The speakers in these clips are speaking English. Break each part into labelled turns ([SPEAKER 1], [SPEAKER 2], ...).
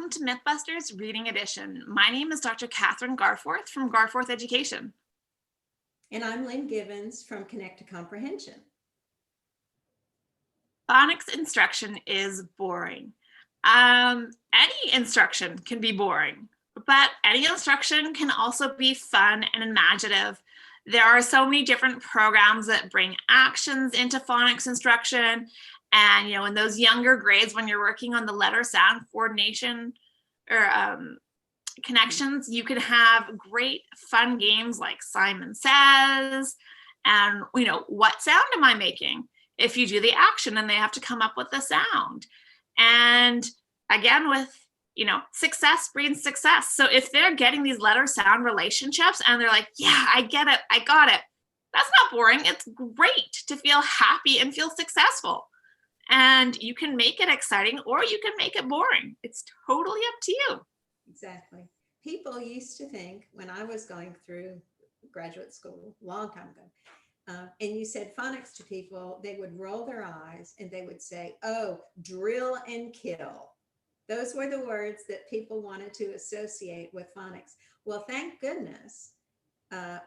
[SPEAKER 1] welcome to Mythbusters Reading Edition. My name is Dr. Kathryn Garforth from Garforth Education.
[SPEAKER 2] And I'm Lynn Givens from Connect to Comprehension.
[SPEAKER 1] Phonics instruction is boring. Any instruction can be boring, but any instruction can also be fun and imaginative. There are so many different programs that bring actions into phonics instruction. And, in those younger grades, when you're working on the letter sound coordination or connections, you can have great fun games like Simon Says, and, what sound am I making? If you do the action and they have to come up with the sound. And again, with, success breeds success. So if they're getting these letter sound relationships and they're like, yeah, I get it, I got it. That's not boring. It's great to feel happy and feel successful. And you can make it exciting or you can make it boring. It's totally up to you.
[SPEAKER 2] Exactly. People used to think when I was going through graduate school a long time ago, and you said phonics to people, they would roll their eyes and they would say, oh, drill and kill. Those were the words that people wanted to associate with phonics. Well, thank goodness,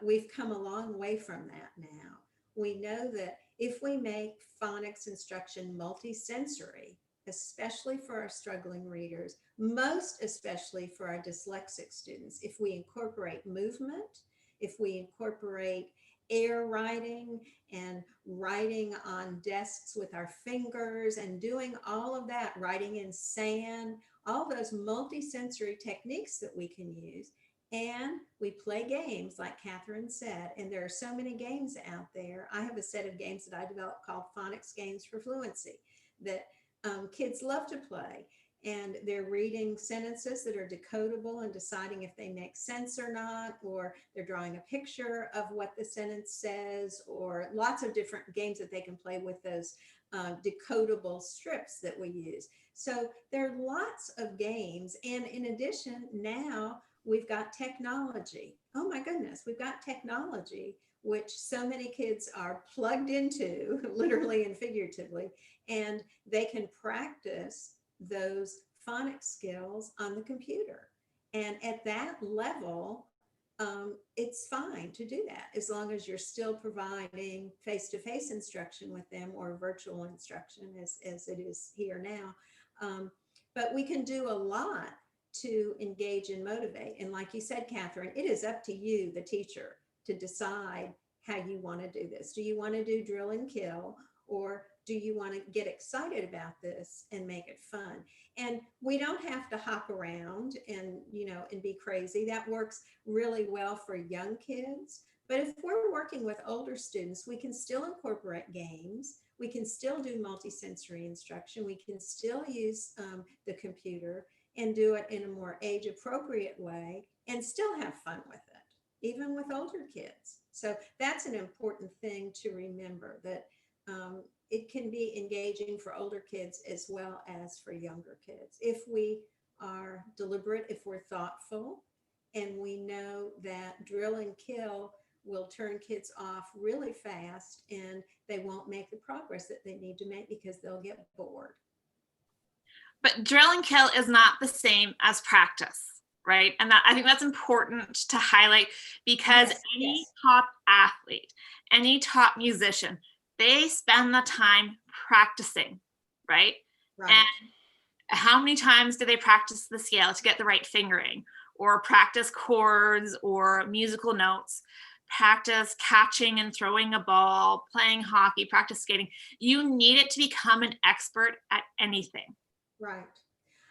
[SPEAKER 2] we've come a long way from that now. We know that if we make phonics instruction multisensory, especially for our struggling readers, most especially for our dyslexic students, if we incorporate movement, if we incorporate air writing and writing on desks with our fingers and doing all of that, writing in sand, all those multisensory techniques that we can use. And we play games, like Kathryn said, and there are so many games out there. I have a set of games that I developed called Phonics Games for Fluency that kids love to play. And they're reading sentences that are decodable and deciding if they make sense or not, or they're drawing a picture of what the sentence says, or lots of different games that they can play with those decodable strips that we use. So there are lots of games. And in addition, now we've got technology. Oh my goodness, we've got technology, which so many kids are plugged into, literally and figuratively, and they can practice those phonics skills on the computer. And at that level, it's fine to do that as long as you're still providing face-to-face instruction with them or virtual instruction as it is here now. But we can do a lot to engage and motivate. And like you said, Kathryn, it is up to you, the teacher, to decide how you want to do this. Do you want to do drill and kill, or do you want to get excited about this and make it fun? And we don't have to hop around and, and be crazy. That works really well for young kids. But if we're working with older students, we can still incorporate games. We can still do multisensory instruction. We can still use the computer and do it in a more age appropriate way and still have fun with it, even with older kids. So that's an important thing to remember, that it can be engaging for older kids as well as for younger kids. If we are deliberate, if we're thoughtful, and we know that drill and kill will turn kids off really fast and they won't make the progress that they need to make because they'll get bored.
[SPEAKER 1] But drill and kill is not the same as practice, right? And I think that's important to highlight, because any top athlete, any top musician, they spend the time practicing, right? And how many times do they practice the scale to get the right fingering, or practice chords or musical notes, practice catching and throwing a ball, playing hockey, practice skating? You need it to become an expert at anything.
[SPEAKER 2] Right.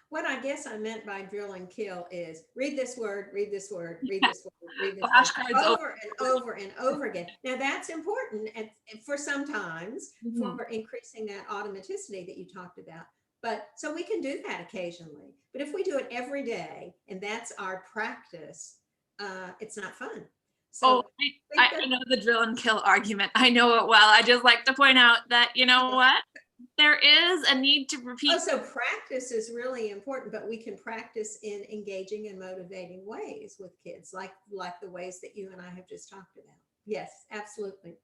[SPEAKER 2] What I guess I meant by drill and kill is read this word, read this word, read this word, read this word, over and over and over again. Now that's important and for sometimes for increasing that automaticity that you talked about. But so we can do that occasionally. But if we do it every day and that's our practice, it's not fun.
[SPEAKER 1] So I know the drill and kill argument. I know it well. I just like to point out that, what? There is a need to repeat.
[SPEAKER 2] Oh, so practice is really important, but we can practice in engaging and motivating ways with kids, like the ways that you and I have just talked about. Yes, absolutely.